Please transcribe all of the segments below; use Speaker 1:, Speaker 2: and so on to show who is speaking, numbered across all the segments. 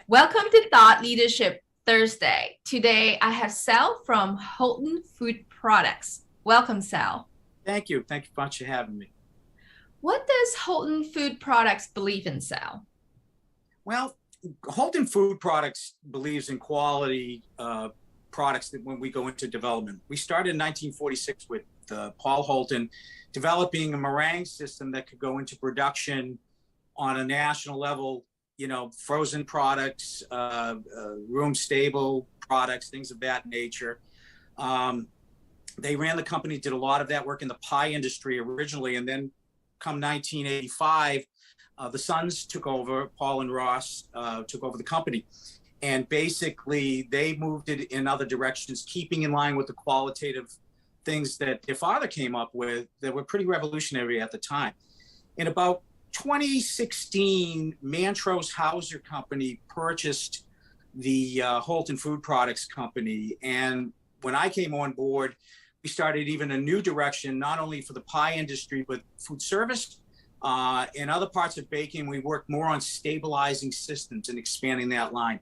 Speaker 1: Welcome to Thought Leadership Thursday. Today, I have Sal from Holton Food Products. Welcome, Sal.
Speaker 2: Thank you. Thank you much for having me.
Speaker 1: What does Holton Food Products believe in, Sal?
Speaker 2: Well, Holton Food Products believes in quality products that when we go into development. We started in 1946 with Paul Holton developing a meringue system that could go into production on a national level, frozen products, room stable products, things of that nature. They ran the company, did a lot of that work in the pie industry originally, and then come 1985, the sons took over, Paul and Ross took over the company. And basically, they moved it in other directions, keeping in line with the qualitative things that their father came up with that were pretty revolutionary at the time. In about 2016, Montrose Hauser Company purchased the Holton Food Products Company. And when I came on board, we started even a new direction, not only for the pie industry, but food service. In other parts of baking, we worked more on stabilizing systems and expanding that line.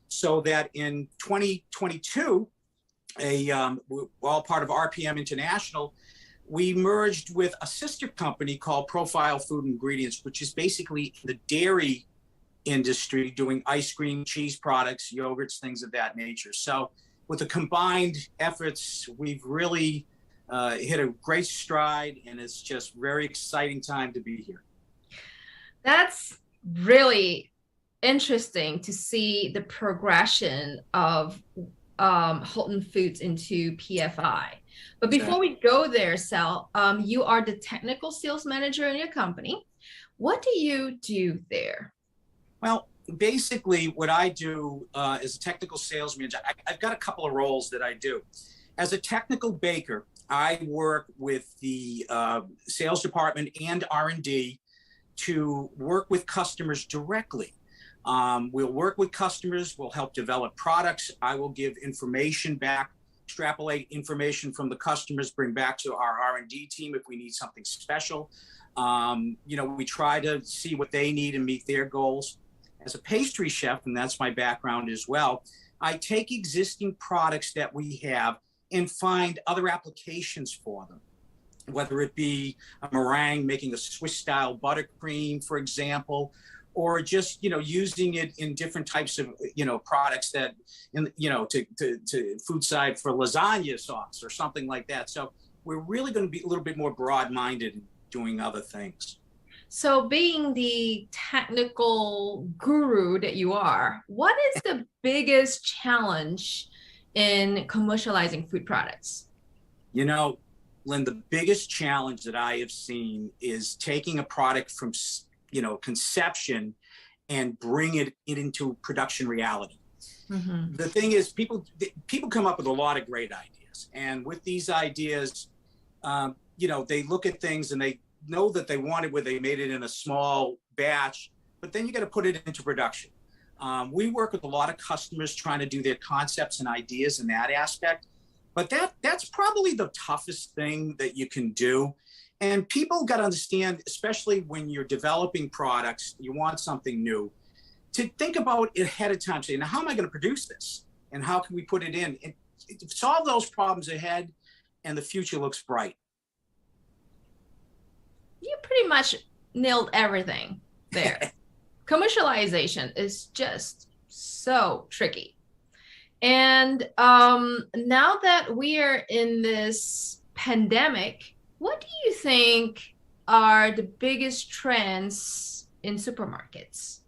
Speaker 2: So that in 2022, we're all part of RPM International, we merged with a sister company called Profile Food Ingredients, which is basically the dairy industry, doing ice cream, cheese products, yogurts, things of that nature. So with the combined efforts, we've really hit a great stride, and it's just very exciting time to be here.
Speaker 1: That's really interesting to see the progression of Holton Foods into PFI. But before we go there, Sal, you are the technical sales manager in your company. What do you do there?
Speaker 2: Well, basically what I do as a technical sales manager, I've got a couple of roles that I do. As a technical baker, I work with the sales department and R&D to work with customers directly. We'll work with customers, we'll help develop products. I will give information back, extrapolate information from the customers, bring back to our R&D team if we need something special. We try to see what they need and meet their goals. As a pastry chef, and that's my background as well, I take existing products that we have and find other applications for them, whether it be a meringue, making a Swiss style buttercream, for example, or just, using it in different types of, products that, to food side for lasagna sauce or something like that. So we're really going to be a little bit more broad-minded in doing other things.
Speaker 1: So being the technical guru that you are, what is the biggest challenge in commercializing food products?
Speaker 2: Lynn, the biggest challenge that I have seen is taking a product from, conception and bring it into production reality. Mm-hmm. The thing is, people come up with a lot of great ideas. And with these ideas, they look at things and they know that they want it where they made it in a small batch, but then you got to put it into production. We work with a lot of customers trying to do their concepts and ideas in that aspect, but that's probably the toughest thing that you can do. And people got to understand, especially when you're developing products, you want something new, to think about it ahead of time, saying, now, how am I going to produce this? And how can we put it in? And solve those problems ahead, and the future looks bright.
Speaker 1: You pretty much nailed everything there. Commercialization is just so tricky. And now that we are in this pandemic, what do you think are the biggest trends in supermarkets?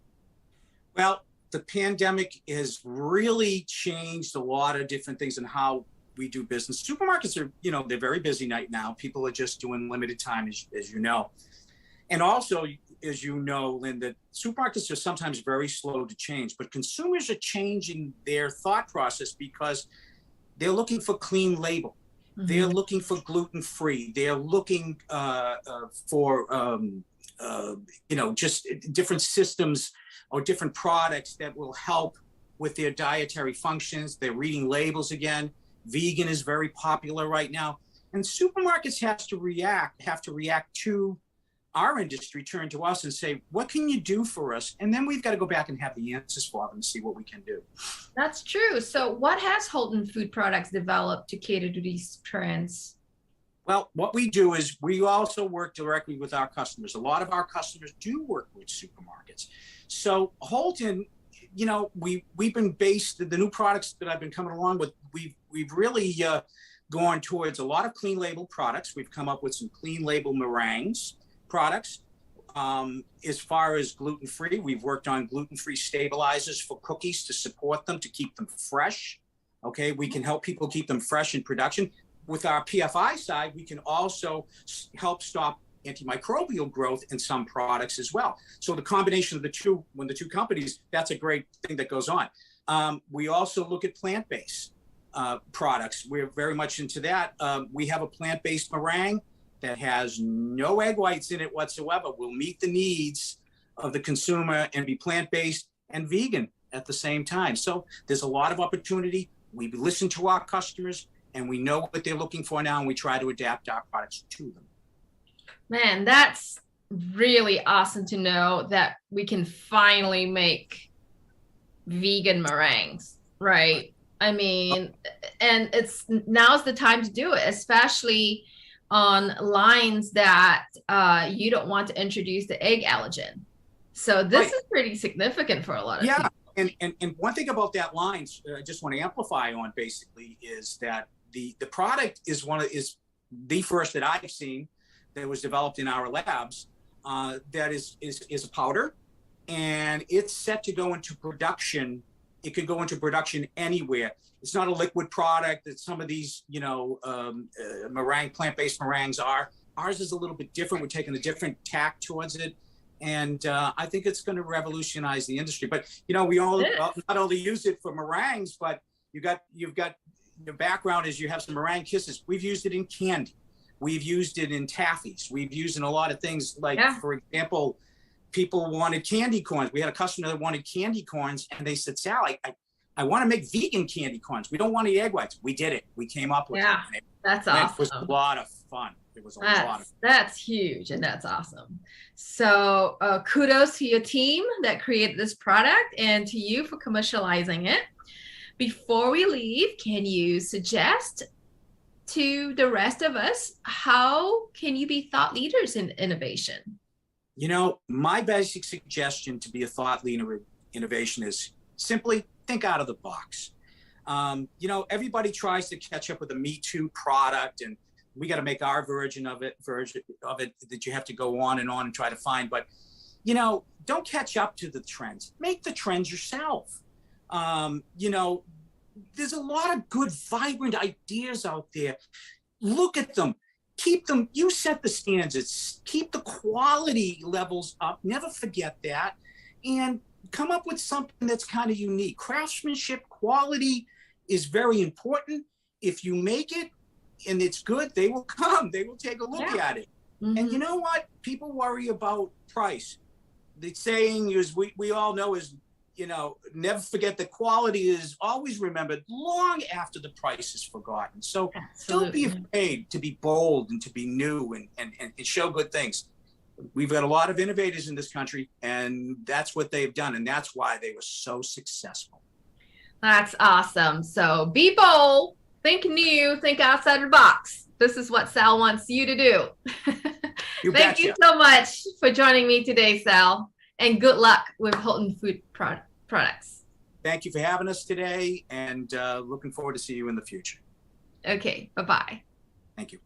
Speaker 2: Well, the pandemic has really changed a lot of different things in how we do business. Supermarkets are, they're very busy right now. People are just doing limited time, as you know. And also, as you know, Lynn, that supermarkets are sometimes very slow to change, but consumers are changing their thought process because they're looking for clean label. Mm-hmm. They're looking for gluten-free. They're looking for, just different systems or different products that will help with their dietary functions. They're reading labels again. Vegan is very popular right now. And supermarkets have to react to our industry turn to us and say, what can you do for us? And then we've got to go back and have the answers for them and see what we can do.
Speaker 1: That's true. So what has Holton Food Products developed to cater to these trends?
Speaker 2: Well, what we do is we also work directly with our customers. A lot of our customers do work with supermarkets. So Holton, you know, we've been based, the new products that I've been coming along with, we've really gone towards a lot of clean label products. We've come up with some clean label meringues products. As far as gluten-free, we've worked on gluten-free stabilizers for cookies to support them, to keep them fresh. Okay, we can help people keep them fresh in production. With our PFI side, we can also help stop antimicrobial growth in some products as well. So the combination of the two, when the two companies, that's a great thing that goes on. We also look at plant-based products. We're very much into that. We have a plant-based meringue that has no egg whites in it whatsoever. Will meet the needs of the consumer and be plant-based and vegan at the same time. So there's a lot of opportunity. We listen to our customers and we know what they're looking for now, and we try to adapt our products to them.
Speaker 1: Man, that's really awesome to know that we can finally make vegan meringues, right? I mean, and now's the time to do it, especially on lines that you don't want to introduce the egg allergen. So this is pretty significant for a lot of people.
Speaker 2: And one thing about that line, I just want to amplify on basically is that the product is the first that I've seen that was developed in our labs that is a powder, and it's set to go into production. It could go into production anywhere. It's not a liquid product that some of these, you know, meringue, plant-based meringues are. Ours is a little bit different. We're taking a different tack towards it. And I think it's going to revolutionize the industry. But, you know, we all not only use it for meringues, but you've got the background is you have some meringue kisses. We've used it in candy. We've used it in taffies. We've used it in a lot of things. Like, for example, people wanted candy corns. We had a customer that wanted candy corns, and they said, Sal, I want to make vegan candy corns. We don't want any egg whites. We did it. We came up with it.
Speaker 1: That's awesome.
Speaker 2: It was a lot of fun. It was a lot of fun.
Speaker 1: That's huge, and that's awesome. So kudos to your team that created this product and to you for commercializing it. Before we leave, can you suggest to the rest of us, how can you be thought leaders in innovation?
Speaker 2: You know, my basic suggestion to be a thought leader in innovation is simply think out of the box. You know, everybody tries to catch up with a Me Too product, and we got to make our version of it that you have to go on and try to find. But, you know, don't catch up to the trends. Make the trends yourself. You know, there's a lot of good, vibrant ideas out there. Look at them. Keep them. You set the standards. Keep the quality levels up. Never forget that. And come up with something that's kind of unique. Craftsmanship, quality is very important. If you make it and it's good, they will come. They will take a look at it. And you know what? People worry about price. The saying is, we all know is, you know, never forget that quality is always remembered long after the price is forgotten. So don't be afraid to be bold and to be new and show good things. We've got a lot of innovators in this country, and that's what they've done. And that's why they were so successful.
Speaker 1: That's awesome. So be bold, think new, think outside the box. This is what Sal wants you to do. Thank you so much for joining me today, Sal, and good luck with Holton Food Products.
Speaker 2: Thank you for having us today, and looking forward to see you in the future.
Speaker 1: Okay, bye-bye.
Speaker 2: Thank you.